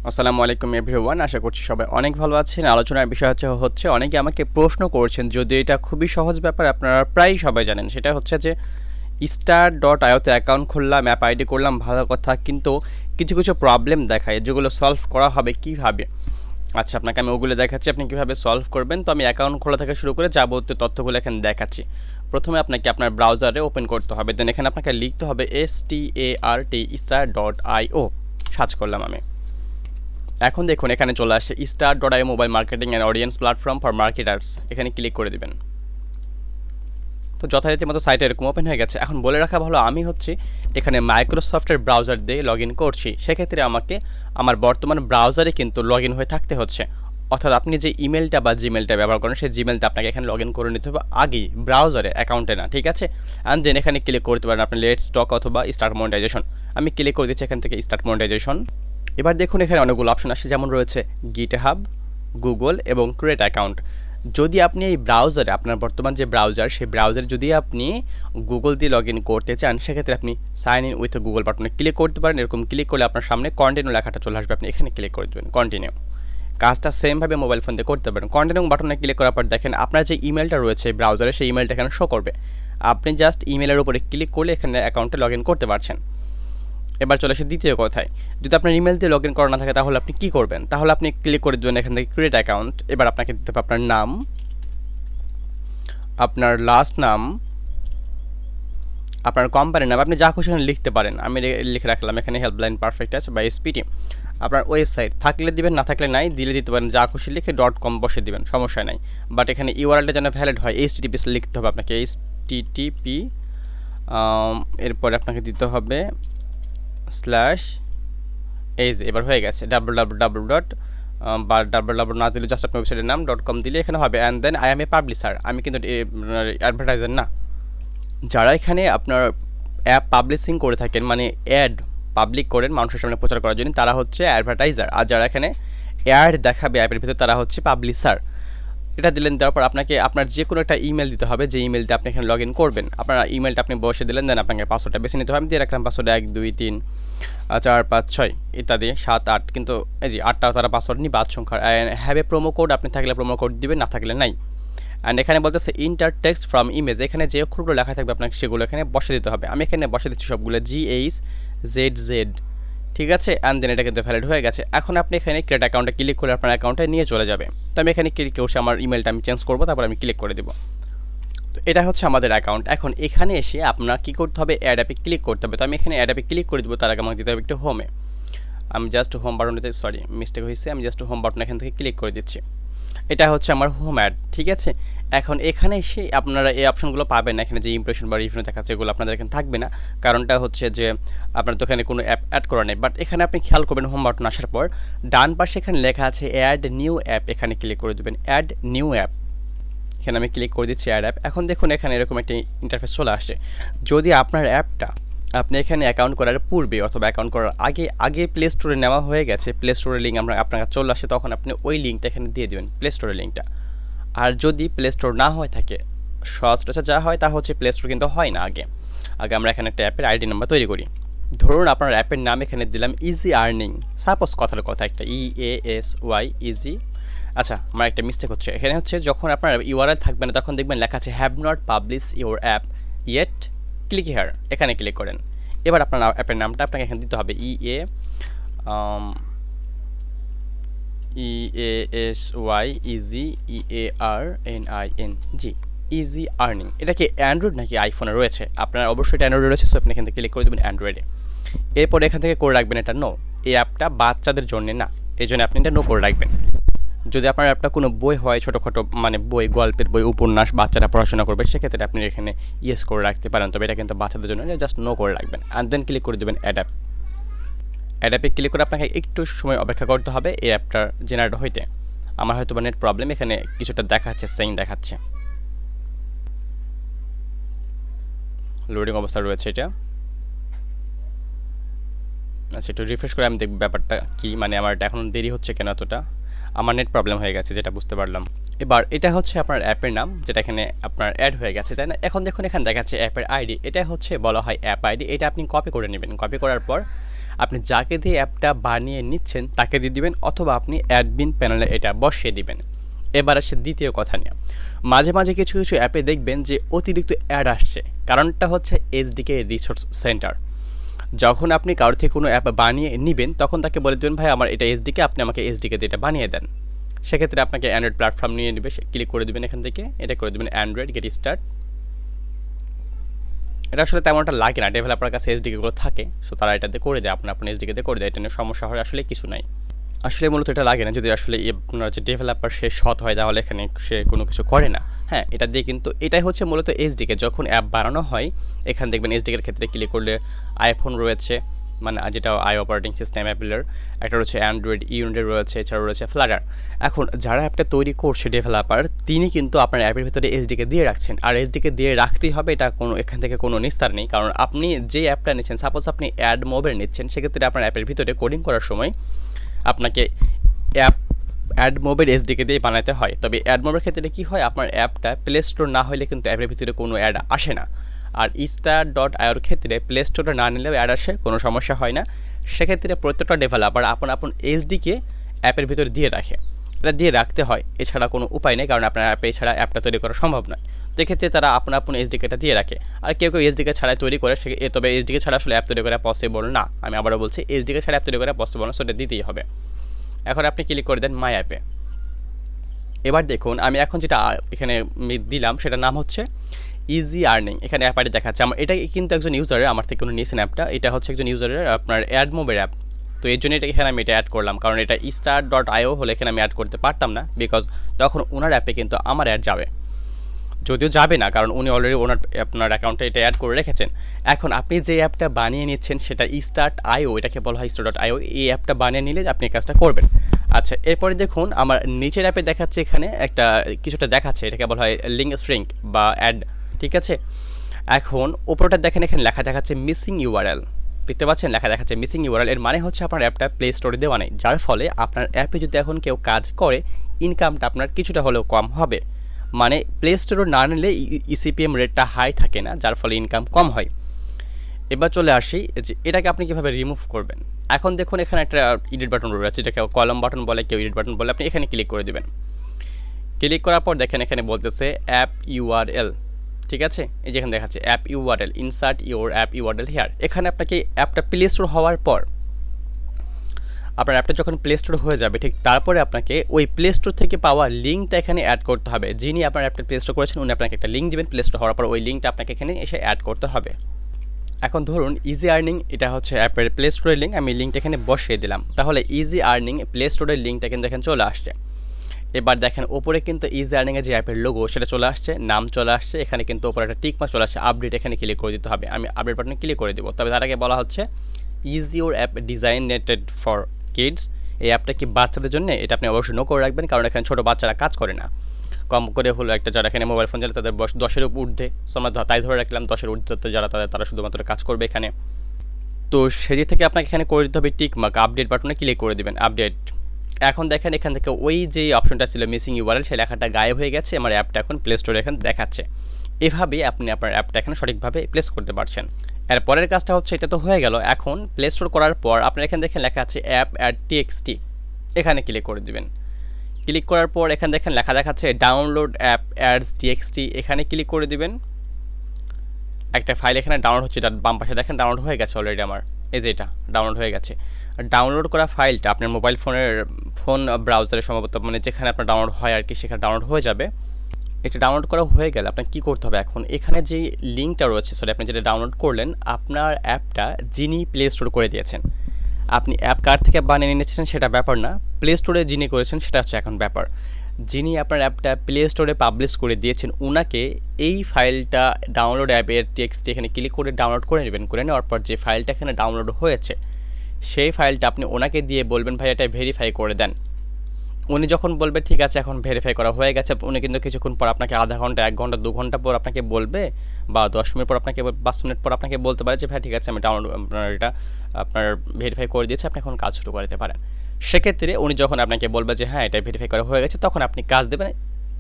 আসসালামু আলাইকুম এভরিওয়ান, আশা করছি সবাই অনেক ভালো আছেন। আলোচনার বিষয় হচ্ছে অনেকে আমাকে প্রশ্ন করছেন, যদিও এটা খুবই সহজ ব্যাপার, আপনারা প্রায়ই সবাই জানেন। সেটা হচ্ছে যে স্টার.আইওতে অ্যাকাউন্ট খুললাম, অ্যাপ আইডি করলাম, ভালো কথা, কিন্তু কিছু কিছু প্রবলেম দেখায় যেগুলো সলভ করা হবে কীভাবে। আচ্ছা, আপনাকে আমি ওগুলো দেখাচ্ছি, আপনি কীভাবে সলভ করবেন। তো আমি অ্যাকাউন্ট খোলা থেকে শুরু করে যাবতীয় তথ্যগুলো এখানে দেখাচ্ছি। প্রথমে আপনাকে আপনার ব্রাউজারে ওপেন করতে হবে, দেন এখানে আপনাকে লিখতে হবে START সার্চ করলাম আমি। এখন দেখুন এখানে চলে আসে Star io mobile marketing and audience platform for marketers, এখানে ক্লিক করে দিবেন। তো যথারীতি মতো সাইট এরকম ওপেন হয়ে গেছে। এখন বলে রাখা ভালো, আমি হচ্ছে এখানে মাইক্রোসফটের ব্রাউজার দিয়ে লগ ইন করছি, সেক্ষেত্রে আমাকে আমার বর্তমান ব্রাউজারে কিন্তু লগ ইন হয়ে থাকতে হচ্ছে। অর্থাৎ আপনি যে ইমেলটা বা জিমেলটা ব্যবহার করেন, সেই জিমেলটা আপনাকে এখানে লগ ইন করে নিতে হবে আগেই, ব্রাউজারে, অ্যাকাউন্টে না, ঠিক আছে। অ্যান্ড দেন এখানে ক্লিক করতে পারেন আপনি লেটস টক অথবা স্টার্ট মনিটাইজেশন। আমি ক্লিক করে দিচ্ছি এখান থেকে স্টার্ট মনিটাইজেশন। এবার দেখুন এখানে অনেকগুলো অপশন আসে, যেমন রয়েছে গিটহাব, গুগল এবং ক্রিয়েট অ্যাকাউন্ট। যদি আপনি এই ব্রাউজারে, আপনার বর্তমান যে ব্রাউজার, সেই ব্রাউজারে যদি আপনি গুগল দিয়ে লগ ইন করতে চান, সেক্ষেত্রে আপনি সাইন ইন উইথ গুগল বাটনে ক্লিক করতে পারেন। এরকম ক্লিক করলে আপনার সামনে কন্টিনিউ লেখাটা চলে আসবে, আপনি এখানে ক্লিক করে দেবেন কন্টিনিউ। কাজটা সেমভাবে মোবাইল ফোন দিয়ে করতে পারেন। কন্টিনিউ বাটনে ক্লিক করার পর দেখেন আপনার যে ইমেলটা রয়েছে ব্রাউজারে, সেই ইমেলটা এখানে শো করবে। আপনি জাস্ট ইমেলের উপরে ক্লিক করলে এখানে অ্যাকাউন্টে লগ ইন করতে পারছেন। এবার চলে আসে দ্বিতীয় কথায়, যদি আপনার ইমেল দিয়ে লগ ইন করা না থাকে তাহলে আপনি কী করবেন? তাহলে আপনি ক্লিক করে দেবেন এখান থেকে ক্রিয়েট অ্যাকাউন্ট। এবার আপনাকে দিতে হবে আপনার নাম, আপনার লাস্ট নাম, আপনার কোম্পানির নাম, আপনি যা খুশি এখানে লিখতে পারেন। আমি লিখে রাখলাম এখানে হেল্পলাইন পারফেক্ট আছে বা এসপিটি। আপনার ওয়েবসাইট থাকলে দিবেন, না থাকলে নাই, দিতে পারেন, যা খুশি লিখে .com বসে দিবেন, সমস্যা নাই। বাট এখানে ইউআরএলটা যেন ভ্যালিড হয়, HTTP লিখতে হবে আপনাকে, HTTP। এরপরে আপনাকে দিতে হবে স্ল্যাশ এই যে, এবার হয়ে গেছে www বা www না দিলে জাস্ট আপনার ওয়েবসাইটের নাম .com দিলে এখানে হবে। And then I am a publisher, আমি কিন্তু অ্যাডভার্টাইজার না। যারা এখানে আপনার অ্যাপ পাবলিশিং করে থাকেন, মানে অ্যাড পাবলিক করেন মানুষের সামনে প্রচার করার জন্য, তারা হচ্ছে অ্যাডভার্টাইজার। আর যারা এখানে অ্যাড দেখাবে অ্যাপের ভিতরে, তারা হচ্ছে পাবলিশার। এটা দিলেন, দেওয়ার পর আপনাকে আপনার যে কোনো একটা ইমেল দিতে হবে, যে ইমেল দিয়ে আপনি এখানে লগ ইন করবেন। আপনার ইমেলটা আপনি বসে দিলেন, দেন আপনাকে পাসওয়ার্ডটা বেছে নিতে হবে। আমি দিয়ে রাখলাম পাসওয়ার্ড 1 2 3 4 5 6 ইত্যাদি 7 8, কিন্তু এই যে 8টা তারা পাসওয়ার্ড নিয়ে 5 সংখ্যার। হ্যাভ এ প্রোমো কোড, আপনি থাকলে প্রোমো কোড দিবেন, না থাকলে নাই। অ্যান্ড এখানে বলতেছে ইন্টার টেক্সট ফ্রম ইমেজ, এখানে যে অক্ষরগুলো লেখা থাকবে আপনাকে সেগুলো এখানে বসে দিতে হবে। আমি এখানে বসে দিচ্ছি সবগুলো GHZZ, ঠিক আছে। অ্যান্ড দেন এটা কিন্তু ভ্যালিড হয়ে গেছে। এখন আপনি এখানে ক্রিয়েট অ্যাকাউন্টে ক্লিক করে আপনার অ্যাকাউন্টে নিয়ে চলে যাবে। তো আমি এখানে ক্লিক করছি, আমার ইমেলটা আমি চেঞ্জ করবো, তারপর আমি ক্লিক করে দেবো। তো এটা হচ্ছে আমাদের অ্যাকাউন্ট। এখন এখানে এসে আপনার কী করতে হবে, অ্যাড অ্যাপে ক্লিক করতে হবে। তো আমি এখানে অ্যাড অ্যাপে ক্লিক করে দেবো, তার আগে আমাকে দিতে হবে একটু হোমে। আমি জাস্ট হোম বাটনটাতে, সরি মিস্টেক হয়েছে, আমি জাস্ট হোম বাটন এখান থেকে ক্লিক করে দিচ্ছি। এটা হচ্ছে আমার হোম অ্যাড, ঠিক আছে। এখন এখানে এসে আপনারা এই অপশনগুলো পাবেন না, এখানে যে ইমপ্রেশন বা রিভিউ দেখাচ্ছে এগুলো আপনাদের এখানে থাকবে না। কারণটা হচ্ছে যে আপনার তো এখানে কোনো অ্যাপ অ্যাড করা নেই। বাট এখানে আপনি খেয়াল করবেন, হোম বাটন আসার পর ডান পাশে এখানে লেখা আছে অ্যাড নিউ অ্যাপ, এখানে ক্লিক করে দেবেন অ্যাড নিউ অ্যাপ। এখানে আমি ক্লিক করে দিচ্ছি অ্যাড অ্যাপ। এখন দেখুন এখানে এরকম একটা ইন্টারফেস চলে আসছে। যদি আপনার অ্যাপটা আপনি এখানে অ্যাকাউন্ট করার পূর্বে অথবা অ্যাকাউন্ট করার আগে প্লে স্টোরে নেওয়া হয়ে গেছে, প্লে স্টোরের লিঙ্ক আপনার কাছে চলে আসে, তখন আপনি ওই লিঙ্কটা এখানে দিয়ে দেবেন, প্লে স্টোরের লিঙ্কটা। আর যদি প্লে স্টোর না হয়ে থাকে, সচরাচর যা হয় তা হচ্ছে প্লে স্টোর কিন্তু হয় না। আগে আমরা এখানে একটা অ্যাপের আইডি নাম্বার তৈরি করি। ধরুন আপনার অ্যাপের নাম এখানে দিলাম ইজি আর্নিং, সাপোজ কথার কথা একটা EASY ইজি। আচ্ছা, আমার একটা মিস্টেক হচ্ছে এখানে, হচ্ছে যখন আপনার ইউআরএল থাকবে না তখন দেখবেন লেখা আছে have not publish your app yet, click here, এখানে ক্লিক করেন। এবার আপনার অ্যাপের নামটা আপনাকে এখানে দিতে হবে EASY easy EARNING, easy earning. এটা কি অ্যান্ড্রয়েড নাকি আইফোনে রয়েছে? আপনার অবশ্যই এটা অ্যান্ড্রয়েডে রয়েছে, সো আপনি এখান থেকে ক্লিক করে দেবেন অ্যান্ড্রয়েডে। এরপর এখান থেকে করে রাখবেন এটা নো, এই অ্যাপটা বাচ্চাদের জন্য না, এই জন্য আপনি এটা নো করে রাখবেন। যদি আপনার অ্যাপটা কোনো বই হয়, ছোটোখাটো মানে বই, গল্পের বই, উপন্যাস, বাচ্চারা পড়াশোনা করবে, সেক্ষেত্রে আপনি এখানে ইয়েস করে রাখতে পারেন। তবে এটা কিন্তু বাচ্চাদের জন্য, জাস্ট নো করে রাখবেন। অ্যান্ড দেন ক্লিক করে দেবেন অ্যাড অ্যাপ। অ্যাড অ্যাপে ক্লিক করে আপনাকে একটু সময় অপেক্ষা করতে হবে এই অ্যাপটার জেনারেট হইতে। আমার হয়তো নেট প্রবলেম, এখানে কিছুটা দেখাচ্ছে, সেম দেখাচ্ছে, লোডিং অবস্থা রয়েছে এটা। আচ্ছা, একটু রিফ্রেশ করে আমি দেখব ব্যাপারটা কি, মানে আমার এটা এখন দেরি হচ্ছে কেন এতটা। আমার নেট প্রবলেম হয়ে গেছে, যেটা বুঝতে পারলাম। এবার এটা হচ্ছে আপনার অ্যাপের নাম, যেটা এখানে আপনার অ্যাড হয়ে গেছে, তাই না? এখন দেখুন এখানে দেখাচ্ছে অ্যাপের আইডি, এটা হচ্ছে বলা হয় অ্যাপ আইডি। এটা আপনি কপি করে নেবেন। কপি করার পর আপনি যাকে দিয়ে অ্যাপটা বানিয়ে নিচ্ছেন তাকে দিয়ে দিবেন, অথবা আপনি অ্যাডমিন প্যানেলে এটা বসিয়ে দিবেন। এবার আসছে দ্বিতীয় কথা নিয়ে। মাঝে মাঝে কিছু কিছু অ্যাপে দেখবেন যে অতিরিক্ত অ্যাড আসছে, কারণটা হচ্ছে এসডিকে রিসোর্স সেন্টার। যখন আপনি কারোর থেকে কোনো অ্যাপ বানিয়ে নেবেন তখন তাকে বলে দেবেন ভাই আমার এটা এসডিকে, আপনি আমাকে এসডিকে দিয়ে এটা বানিয়ে দেন। সেক্ষেত্রে আপনাকে অ্যান্ড্রয়েড প্ল্যাটফর্ম নিয়ে নেবে, ক্লিক করে দেবেন এখান থেকে, এটা করে দেবেন অ্যান্ড্রয়েড গেট স্টার্ট। এটা আসলে তেমন একটা লাগে না, ডেভেলপার কাছে এসডিকেগুলো থাকে, সো তারা এটাতে করে দেয়, আপনার এসডিকেতে করে দেয়, এটা নিয়ে সমস্যা হয় আসলে কিছু নাই। আসলে মূলত এটা লাগে না, যদি আসলে আপনার যে ডেভেলপার সে সৎ হয় তাহলে এখানে সে কোনো কিছু করে না। হ্যাঁ, এটা দিয়ে কিন্তু এটাই হচ্ছে মূলত এসডিকে। যখন অ্যাপ বানানো হয় এখানে দেখবেন এসডিকের ক্ষেত্রে ক্লিক করলে আইফোন রয়েছে, মানে যেটা আই অপারেটিং সিস্টেম অ্যাপেলের, একটা রয়েছে অ্যান্ড্রয়েড ইউনিটের রয়েছে, এছাড়াও রয়েছে ফ্লাটার। এখন যারা অ্যাপটা তৈরি করছে ডেভেলপার, তিনি কিন্তু আপনার অ্যাপের ভিতরে এসডিকে দিয়ে রাখছেন, আর এসডিকে দিয়ে রাখতেই হবে, এটা কোনো এখান থেকে কোনো নিস্তার নেই। কারণ আপনি যে অ্যাপটা নিচ্ছেন, সাপোজ আপনি অ্যাড মোবাইল নিচ্ছেন, সেক্ষেত্রে আপনার অ্যাপের ভিতরে কোডিং করার সময় আপনাকে অ্যাড মোবের এসডিকে দিয়ে বানাতে হয়। তবে অ্যাড মোবের ক্ষেত্রে কী হয়, আপনার অ্যাপটা প্লে স্টোর না হলে কিন্তু অ্যাপের ভিতরে কোনো অ্যাড আসে না। আর star.ioর ক্ষেত্রে প্লে স্টোরে না নিলেও অ্যাড আসে, কোনো সমস্যা হয় না। সেক্ষেত্রে প্রত্যেকটা ডেভেলপার আপন এসডিকে অ্যাপের ভিতরে দিয়ে রাখে, এটা দিয়ে রাখতে হয়, এছাড়া কোনো উপায় নেই, কারণ আপনার অ্যাপে এছাড়া অ্যাপটা তৈরি করা সম্ভব নয়। তো এক্ষেত্রে তারা আপন এসডিকেটা দিয়ে রাখে। আর কেউ কেউ এসডিকে ছাড়াই তৈরি করে, তবে এসডিকে ছাড়া আসলে অ্যাপ তৈরি করা পসিবল না। আমি আবারও বলছি, এসডিকে ছাড়া অ্যাপ তৈরি করা পসিবল না, সেটা দিতেই হবে। এখন আপনি ক্লিক করে দেন মাই অ্যাপে। এবার দেখুন আমি এখন যেটা এখানে দিলাম সেটার নাম হচ্ছে ইজি আর্নিং। এখানে অ্যাপ আইডি দেখাচ্ছে আমার, এটা কিন্তু একজন ইউজারের আমার থেকে কোনো নিয়েছেন অ্যাপটা, এটা হচ্ছে একজন ইউজারের আপনার অ্যাড মোবের অ্যাপ। তো এর জন্য এটা এখানে আমি এটা অ্যাড করলাম, কারণ এটা star.io হলে এখানে আমি অ্যাড করতে পারতাম না, বিকজ তখন ওনার অ্যাপে কিন্তু আমার অ্যাড যাবে, যদিও যাবে না, কারণ উনি অলরেডি ওনার আপনার অ্যাকাউন্টে এটা অ্যাড করে রেখেছেন। এখন আপনি যে অ্যাপটা বানিয়ে নিচ্ছেন সেটা start.io, এটাকে বলা হয় star.io, এই অ্যাপটা বানিয়ে নিলে আপনি কাজটা করবেন। আচ্ছা, এরপরে দেখুন আমার নিচের অ্যাপে দেখাচ্ছে, এখানে একটা কিছুটা দেখাচ্ছে, এটাকে বলা হয় লিঙ্ক স্ট্রিং বা অ্যাড, ঠিক আছে। এখন উপরটা দেখেন, এখানে লেখা দেখাচ্ছে মিসিং ইউআরএল, দেখতে পাচ্ছেন লেখা দেখাচ্ছে মিসিং ইউআরএল। এর মানে হচ্ছে আপনার অ্যাপটা প্লে স্টোরে দেওয়া নেই, যার ফলে আপনার অ্যাপে যদি এখন কেউ কাজ করে ইনকামটা আপনার কিছুটা হলেও কম হবে। মানে প্লে স্টোরে না নিলে ইসিপিএম রেটটা হাই থাকে না, যার ফলে ইনকাম কম হয়। এবার চলে আসি যে এটাকে আপনি কীভাবে রিমুভ করবেন। এখন দেখুন এখানে একটা এডিট বাটন রয়েছে, যেটাকে কলম বাটন বলে, কেউ এডিট বাটন বলে, আপনি এখানে ক্লিক করে দেবেন। ক্লিক করার পর দেখেন এখানে বলতেছে অ্যাপ ইউআরএল, ঠিক আছে। এই যেখানে দেখাচ্ছে app URL, insert your app URL here. এখানে আপনাকে অ্যাপটা প্লে স্টোর হওয়ার পর, আপনার অ্যাপটা যখন প্লে স্টোর হয়ে যাবে ঠিক তারপরে আপনাকে ওই প্লে স্টোর থেকে পাওয়া লিঙ্কটা এখানে অ্যাড করতে হবে। যিনি আপনার অ্যাপটা প্লে স্টোর করেছেন উনি আপনাকে একটা লিঙ্ক দেবেন, প্লে স্টোর হওয়ার পর ওই লিঙ্কটা আপনাকে এখানে এসে অ্যাড করতে হবে। এখন ধরুন ইজি আর্নিং, এটা হচ্ছে অ্যাপের প্লে স্টোরের লিঙ্ক, আমি লিঙ্কটা এখানে বসিয়ে দিলাম, তাহলে ইজি আর্নিং প্লে স্টোরের লিঙ্কটা কিন্তু এখানে চলে আসছে। এবার দেখেন ওপরে কিন্তু ইজি আর্নিংয়ের যে অ্যাপের লোগো সেটা চলে আসছে, নাম চলে আসছে, এখানে কিন্তু ওপরে একটা টিক মার্ক চলে আসছে, আপডেট, এখানে ক্লিক করে দিতে হবে। আমি আপডেট বাটনে ক্লিক করে দেবো। তবে তার আগে বলা হচ্ছে is your app designated for kids, এই অ্যাপটা কি বাচ্চাদের জন্য, এটা আপনি অবশ্যই নো করে রাখবেন, কারণ এখানে ছোটো বাচ্চারা কাজ করে না, কম করে হলো একটা যারা এখানে মোবাইল ফোন চালায় তাদের বয়স 10-এর ঊর্ধ্বে, সো আমরা তাই ধরে রাখলাম 10-এর ঊর্ধ্বে যারা তারা শুধুমাত্র কাজ করবে এখানে। তো সেদিক থেকে আপনাকে এখানে করে দিতে হবে টিক মার্ক, আপডেট বাটনে ক্লিক করে দেবেন, আপডেট। এখন দেখেন এখান থেকে ওই যে অপশনটা ছিল মিসিং ইউআরএল, সেই লেখাটা গায়েব হয়ে গেছে, আমার অ্যাপটা এখন প্লে স্টোরে এখানে দেখাচ্ছে। এভাবেই আপনি আপনার অ্যাপটা এখানে সঠিকভাবে প্লেস করতে পারছেন। এর পরের কাজটা হচ্ছে, এটা তো হয়ে গেল, এখন প্লে স্টোর করার পর আপনার এখানে দেখেন লেখা আছে app-ads.txt, এখানে ক্লিক করে দেবেন। ক্লিক করার পর এখানে দেখেন লেখা দেখাচ্ছে ডাউনলোড app-ads.txt, এখানে ক্লিক করে দিবেন। একটা ফাইল এখানে ডাউনলোড হচ্ছে, এটা বাম পাশে দেখেন ডাউনলোড হয়ে গেছে অলরেডি আমার, এই যে এটা ডাউনলোড হয়ে গেছে। ডাউনলোড করা ফাইলটা আপনার মোবাইল ফোন ব্রাউজারে সম্ভবত, মানে যেখানে আপনার ডাউনলোড হয় আর কি, সেখানে ডাউনলোড হয়ে যাবে। এটা ডাউনলোড করা হয়ে গেলে আপনার কী করতে হবে, এখন এখানে যে লিঙ্কটা রয়েছে, আপনি যেটা ডাউনলোড করলেন, আপনার অ্যাপটা যিনি প্লে স্টোর করে দিয়েছেন, আপনি অ্যাপ কার থেকে বানিয়ে নিয়েছেন সেটা ব্যাপার না, প্লে স্টোরে যিনি করেছেন সেটা হচ্ছে এখন ব্যাপার। যিনি আপনার অ্যাপটা প্লে স্টোরে পাবলিশ করে দিয়েছেন ওনাকে এই ফাইলটা ডাউনলোড অ্যাপের টেক্সট এখানে ক্লিক করে ডাউনলোড করে নেবেন। করে নেওয়ার পর যে ফাইলটা এখানে ডাউনলোড হয়েছে সেই ফাইলটা আপনি ওনাকে দিয়ে বলবেন ভাই এটা ভেরিফাই করে দেন। উনি যখন বলবে ঠিক আছে এখন ভেরিফাই করা হয়ে গেছে, উনি কিন্তু কিছুক্ষণ পর আপনাকে আধা ঘন্টা, 1 ঘন্টা, 2 ঘন্টা পর আপনাকে বলবে, বা 10 মিনিট পর আপনাকে, 5 মিনিট পর আপনাকে বলতে পারে যে ভাই ঠিক আছে আমি ডাউনলোড আপনার ভেরিফাই করে দিয়েছি, আপনি এখন কাজ শুরু করতে পারেন। সেক্ষেত্রে উনি যখন আপনাকে বলবে যে হ্যাঁ এটা ভেরিফাই করা হয়ে গেছে, তখন আপনি কাজ দেবেন।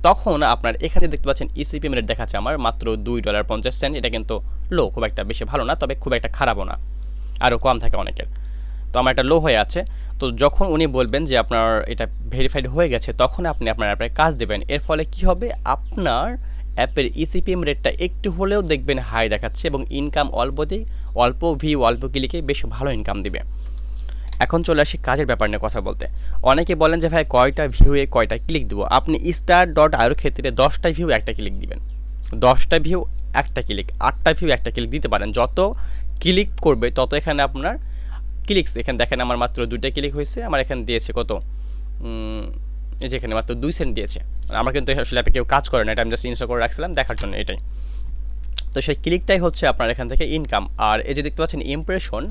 তখন আপনার এখানে দেখতে পাচ্ছেন ইসিপিএম রেট দেখাচ্ছে আমার মাত্র $2.50, এটা কিন্তু লো, খুব একটা বেশি ভালো না, তবে খুব একটা খারাপও না, আরও কম থাকে অনেকের। তো আমার এটা লো হয়ে আছে। তো যখন উনি বলবেন যে আপনার এটা ভেরিফাইড হয়ে গেছে, তখন আপনি আপনার অ্যাপে কাজ দেবেন। এর ফলে কি হবে, আপনার অ্যাপের ইসিপিএম রেটটা একটু হলেও দেখবেন হাই দেখাচ্ছে এবং ইনকাম অল্প ভিউ অল্প ক্লিকে বেশ ভালো ইনকাম দিবে। এখন চলে আসি কাজের ব্যাপার নিয়ে কথা বলতে। অনেকে বলেন যে ভাই কয়টা ভিউয়ে কয়টা ক্লিক দেবো। আপনি star.io ক্ষেত্রে 10টা ভিউ একটা ক্লিক দিবেন, 10টা ভিউ একটা ক্লিক, 8টা ভিউ একটা ক্লিক দিতে পারেন। যত ক্লিক করবে তত এখানে আপনার ক্লিকস, এখানে দেখেন আমার মাত্র 2টা ক্লিক হয়েছে, আমার এখানে দিয়েছে কত, এই যে এখানে মাত্র 2 সেন্ট দিয়েছে। আমার কিন্তু আসলে অ্যাপে কেউ কাজ করে না, এটা আমি জাস্ট ইনস্টল করে রাখছিলাম দেখার জন্য, এটাই। তো সেই ক্লিকটাই হচ্ছে আপনার এখান থেকে ইনকাম। আর এই যে দেখতে পাচ্ছেন ইমপ্রেশন,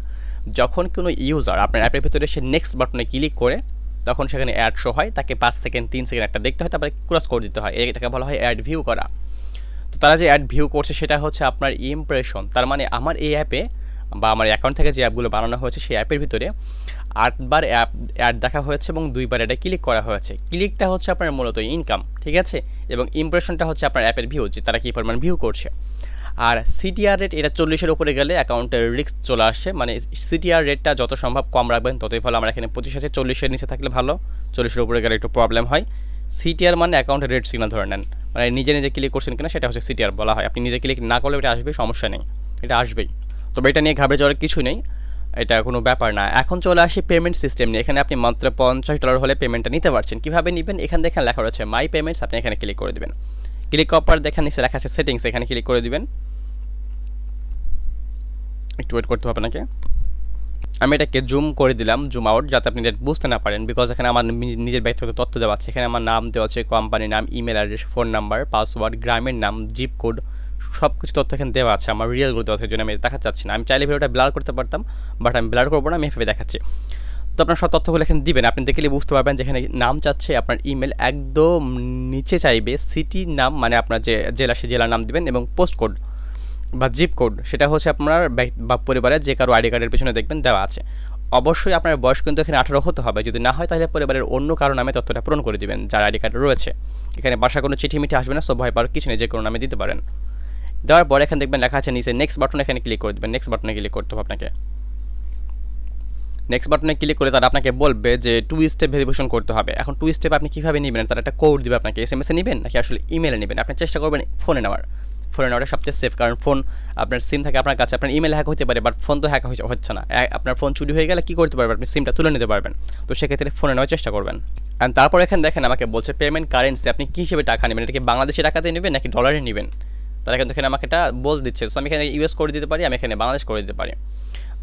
যখন কোনো ইউজার আপনার অ্যাপের ভিতরে সে নেক্সট বাটনে ক্লিক করে, তখন সেখানে অ্যাড শো হয়, তাকে 5 সেকেন্ড 3 সেকেন্ড একটা দেখতে হয়, তারপরে ক্রস করে দিতে হয়, এটাকে বলা হয় অ্যাড ভিউ করা। তো তারা যে অ্যাড ভিউ করছে সেটা হচ্ছে আপনার ইমপ্রেশন। তার মানে আমার এই অ্যাপে বা আমার অ্যাকাউন্ট থেকে যে অ্যাপগুলো বানানো হয়েছে সেই অ্যাপের ভিতরে 8বার অ্যাড দেখা হয়েছে এবং 2বার এটা ক্লিক করা হয়েছে। ক্লিকটা হচ্ছে আপনার মূলত ইনকাম, ঠিক আছে, এবং ইমপ্রেশনটা হচ্ছে আপনার অ্যাপের ভিউ, যে তারা কী পরিমাণ ভিউ করছে। আর সিটিআর রেট, এটা 40-এর উপরে গেলে অ্যাকাউন্টের রিস্ক চলে আসে, মানে সিটিআর রেটটা যত সম্ভব কম রাখবেন ততই ভালো। আমার এখানে 25 আছে, 40-এর নিচে থাকলে ভালো, 40-এর উপরে গেলে একটু প্রবলেম হয়। সিটিআর মানে অ্যাকাউন্টের রেট সিগনাল ধরে নেন, মানে নিজে নিজে ক্লিক করছেন কিনা সেটা হচ্ছে সিটিআর বলা হয়। আপনি নিজে ক্লিক না করলে এটা আসবে, সমস্যা নেই, এটা আসবেই। তবে এটা নিয়ে ঘাবড়ে যাওয়ার কিছু নেই, এটা কোনো ব্যাপার না। এখন চলে আসি পেমেন্ট সিস্টেম নিয়ে। এখানে আপনি মাত্র $50 হলে পেমেন্টটা নিতে পারছেন। কীভাবে নেবেন, এখানে দেখেন লেখা রয়েছে মাই পেমেন্টস, আপনি এখানে ক্লিক করে দেবেন। ক্লিক করার পর দেখেন নিচে লেখা আছে সেটিংস, এখানে ক্লিক করে দিবেন। একটু ওয়েট করতে হবে আপনাকে, আমি এটাকে জুম করে দিলাম, জুম আউট, যাতে আপনি এটা বুঝতে না পারেন, বিকজ এখানে আমার নিজের ব্যক্তিগত তথ্য দেওয়া আছে। এখানে আমার নাম দেওয়া আছে, কোম্পানির নাম, email address, phone number, password, গ্রামের নাম, জিপ কোড, সব কিছু তথ্য এখানে দেওয়া আছে। আমার রিয়েলগুলো দেওয়া আছে, জন্য আমি দেখাতে চাচ্ছি না। আমি চাইলে ভিডিওটা ব্লার করতে পারতাম, বাট আমি ব্লার করবো না, আমি এভাবে দেখাচ্ছি। তো আপনার সব তথ্যগুলো এখানে দিবেন, আপনি দেখলে বুঝতে পারবেন যেখানে নাম চাচ্ছে আপনার ইমেল, একদম নিচে চাইবে সিটির নাম, মানে আপনার যে জেলা সে জেলার নাম দিবেন, এবং পোস্ট কোড বা জিপ কোড, সেটা হচ্ছে আপনার বা পরিবারের যে কারো আইডি কার্ডের পেছনে দেখবেন দেওয়া আছে। অবশ্যই আপনার বয়স কিন্তু এখানে 18 হতে হবে, যদি না হয় তাহলে পরিবারের অন্য কারো নামে তথ্যটা পূরণ করে দিবেন যার আইডি কার্ড রয়েছে। এখানে বাসা কোনো চিঠি মিঠি আসবে না, সব ভয় পাওয়ার কিছু নেই, যে কোনো নামে দিতে পারেন। দেওয়ার পর এখানে দেখবেন লেখা আছে নিচে নেক্সট বাটনে, এখানে ক্লিক করে দেবেন। নেক্সট বাটনে ক্লিক করতে হবে আপনাকে। নেক্সট বাটনে ক্লিক করে তারা আপনাকে বলবে যে 2 স্টেপ ভেরিফিকেশন করতে হবে। এখন 2 স্টেপ আপনি কীভাবে নেবেন, তারা একটা কোড দিবে আপনাকে, এসএমএসে নেবেন নাকি আসলে ইমেলে নেবেন, আপনি চেষ্টা করবেন ফোনে নেওয়ার। ফোনে নেওয়াটা সবচেয়ে সেফ, কারণ ফোন আপনার সিম থাকে আপনার কাছে, আপনার ইমেল হ্যাক হতে পারে, বাট ফোন তো হ্যাক হচ্ছে না। আপনার ফোন চুরি হয়ে গেলে কী করতে পারবেন, আপনি সিমটা তুলে নিতে পারবেন। তো সেক্ষেত্রে ফোনে নেওয়ার চেষ্টা করবেন। অ্যান্ড তারপর এখানে দেখেন আমাকে বলছে পেমেন্ট কারেন্সি, আপনি কী হিসেবে টাকা নেবেন, এটা কি বাংলাদেশি টাকাতে নেবেন নাকি ডলারে নেবেন। তারা কিন্তু এখানে আমাকে এটা বল দিচ্ছে। সো আমি এখানে ইউএস করে দিতে পারি, আমি এখানে বাংলাদেশ করে দিতে পারি।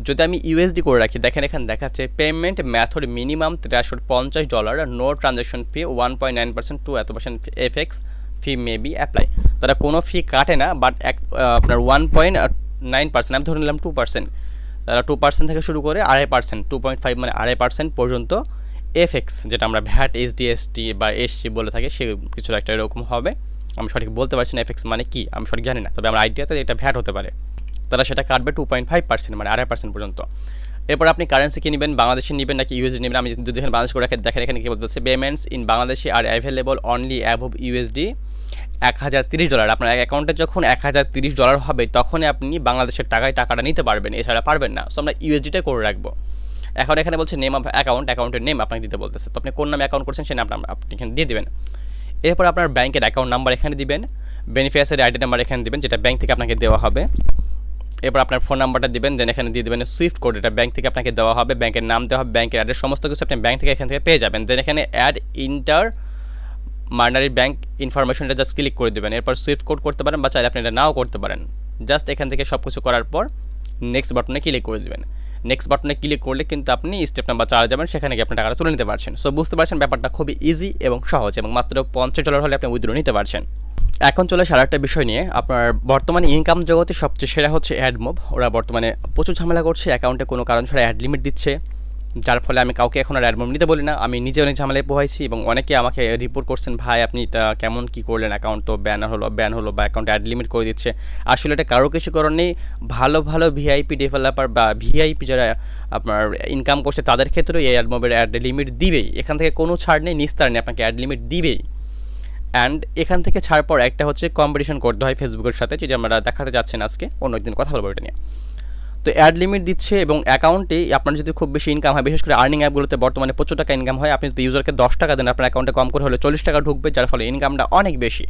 যদি আমি ইউএসডি করে রাখি, দেখেন এখানে দেখাচ্ছে payment method minimum $350, no transaction fee 1.9% to এত% FX fee may be apply. তারা কোনো ফি কাটে না, বাট আপনার 1.9%, আমি ধরে নিলাম 2%, তারা 2% থেকে শুরু করে 2.5%, 2.5 মানে 2.5% পর্যন্ত এফএক্স, যেটা আমরা ভ্যাট এসডিএসটি বা এসসি বলে থাকি, সে কিছু একটা এরকম হবে। আমি সঠিক বলতে পারছি না এফএক্স মানে কি, আমি সঠিক জানি না, তবে আমার আইডিয়াতে এটা ভ্যাট হতে পারে। তারা সেটা কাটবে 2.5%, মানে 2.5% পর্যন্ত। এরপর আপনি কারেন্সি কি নেবেন, বাংলাদেশি নেবেন নাকি ইউএসডি নেবেন। আমি যদি এখানে বাংলাদেশ করে রাখি, দেখেন এখানে কি বলতেছে, payments in Bangladeshi R available only above USD $1030। আপনার অ্যাকাউন্টে যখন $1030 হবে, তখনই আপনি বাংলাদেশের টাকায় টাকাটা নিতে পারবেন, এছাড়া পারবেন না। সো আমরা ইউএসডিটা করে রাখবো। এখন এখানে বলছে নেম অফ অ্যাকাউন্ট, অ্যাকাউন্টের নেম আপনাকে দিতে বলতেছে। তো আপনি কোন নামে অ্যাকাউন্ট করছেন সেই নামটা আপনি এখানে দিয়ে দেবেন। এরপর আপনার ব্যাংকের অ্যাকাউন্ট নাম্বার এখানে দিবেন, বেনিফিশিয়ারি আইডি নাম্বার এখানে দিবেন, যেটা ব্যাংক থেকে আপনাকে দেওয়া হবে। এরপর আপনার ফোন নাম্বারটা দিবেন, দেন এখানে দিয়ে দেবেন সুইফট কোড, এটা ব্যাংক থেকে আপনাকে দেওয়া হবে, ব্যাংকের নাম দেওয়া হবে, ব্যাংকের অ্যাড্রেস, সমস্ত কিছু আপনি ব্যাংক থেকে এখান থেকে পেয়ে যাবেন। দেন এখানে অ্যাড ইন্টার মার্নারি ব্যাংক ইনফরমেশনটা জাস্ট ক্লিক করে দেবেন। এরপর সুইফট কোড করতে পারেন বা চাইলে আপনি এটা নাও করতে পারেন। জাস্ট এখান থেকে সব কিছু করার পর নেক্সট বাটনে ক্লিক করে দেবেন। নেক্সট বাটনে ক্লিক করলে কিন্তু আপনি স্টেপ নাম্বার 4 যাবেন, সেখানে গিয়ে আপনি টাকাটা তুলে নিতে পারছেন। সো বুঝতে পারছেন ব্যাপারটা খুবই ইজি এবং সহজ, এবং মাত্র $50 হলে আপনি উইথড্র নিতে পারছেন। এখন চলে আসে আরেকটা বিষয় নিয়ে। আপনার বর্তমানে ইনকাম জগতে সবচেয়ে সেরা হচ্ছে অ্যাডমোব। ওরা বর্তমানে প্রচুর ঝামেলা করছে, অ্যাকাউন্টে কোনো কারণ ছাড়া অ্যাড লিমিট দিচ্ছে, যার ফলে আমি কাউকে এখন আর অ্যাডমোব নিতে বলি না। আমি নিজে অনেক ঝামেলায় পোহাইছি, এবং অনেকে আমাকে রিপোর্ট করছেন, ভাই আপনি এটা কেমন কী করলেন, অ্যাকাউন্ট তো ব্যান হলো বা অ্যাকাউন্টে অ্যাড লিমিট করে দিচ্ছে। আসলে এটা কারো কিছু করার নেই। ভালো ভিআইপি ডেভেলপার বা ভিআইপি যারা আপনার ইনকাম করছে, তাদের ক্ষেত্রেও এই অ্যাডমোবের অ্যাড লিমিট দিবেই। এখান থেকে কোনো ছাড় নেই, নিস্তার নেই, আপনাকে অ্যাড লিমিট দিবেই। অ্যান্ড এখান থেকে ছাড় পর একটা হচ্ছে কম্পিটিশন করতে হয় ফেসবুকের সাথে, যেটা আমরা দেখাতে যাচ্ছেন আজকে, অন্য একদিন কথা বলবো এটা নিয়ে। তো অ্যাড লিমিট দিচ্ছে এবং অ্যাকাউন্টে আপনার যদি খুব বেশি ইনকাম হয়, বিশেষ করে আর্নিং অ্যাপগুলোতে বর্তমানে প্রচুর টাকা ইনকাম হয়, আপনি যদি ইউজারকে 10 টাকা দেন আপনার অ্যাকাউন্টে কম করে হলে 40 টাকা ঢুকবে, যার ফলে ইনকামটা অনেক বেশি।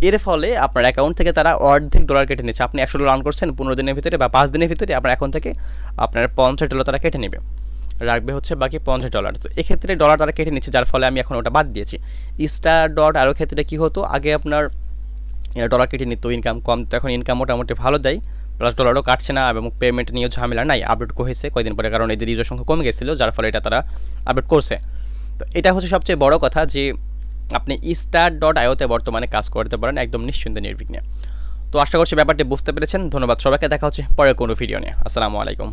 এর ফলে আপনার অ্যাকাউন্ট থেকে তারা অর্ধেক ডলার কেটে নিচ্ছে। আপনি $100 আর্ন করছেন 15 দিনের ভিতরে বা 5 দিনের ভিতরে, আপনার অ্যাকাউন্ট থেকে আপনার $50 তারা কেটে নেবে, রাখবে হচ্ছে বাকি $50। তো এক্ষেত্রে ডলার তারা কেটে নিচ্ছে, যার ফলে আমি এখন ওটা বাদ দিয়েছি। স্টার ডট আরও ক্ষেত্রে কী হতো, আগে আপনার ডলার কেটে নিত, ইনকাম কম, তো এখন ইনকাম মোটামুটি ভালো দেয়, প্লাস ডলারও কাটছে না এবং পেমেন্ট নিয়েও ঝামেলা নাই। আপডেট হয়েছে কয়েকদিন পরে, কারণ এদের ইউজার সংখ্যা কমে গেছিলো, যার ফলে এটা তারা আপডেট করছে। তো এটা হচ্ছে সবচেয়ে বড় কথা যে আপনি স্টার ডট আইওতে বর্তমানে কাজ করতে পারেন একদম নিশ্চিন্তে নির্বিঘ্নে। তো আশা করছি ব্যাপারটি বুঝতে পেরেছেন। ধন্যবাদ সবাইকে, দেখা হচ্ছে পরের কোনো ভিডিও নিয়ে। আসসালামু আলাইকুম।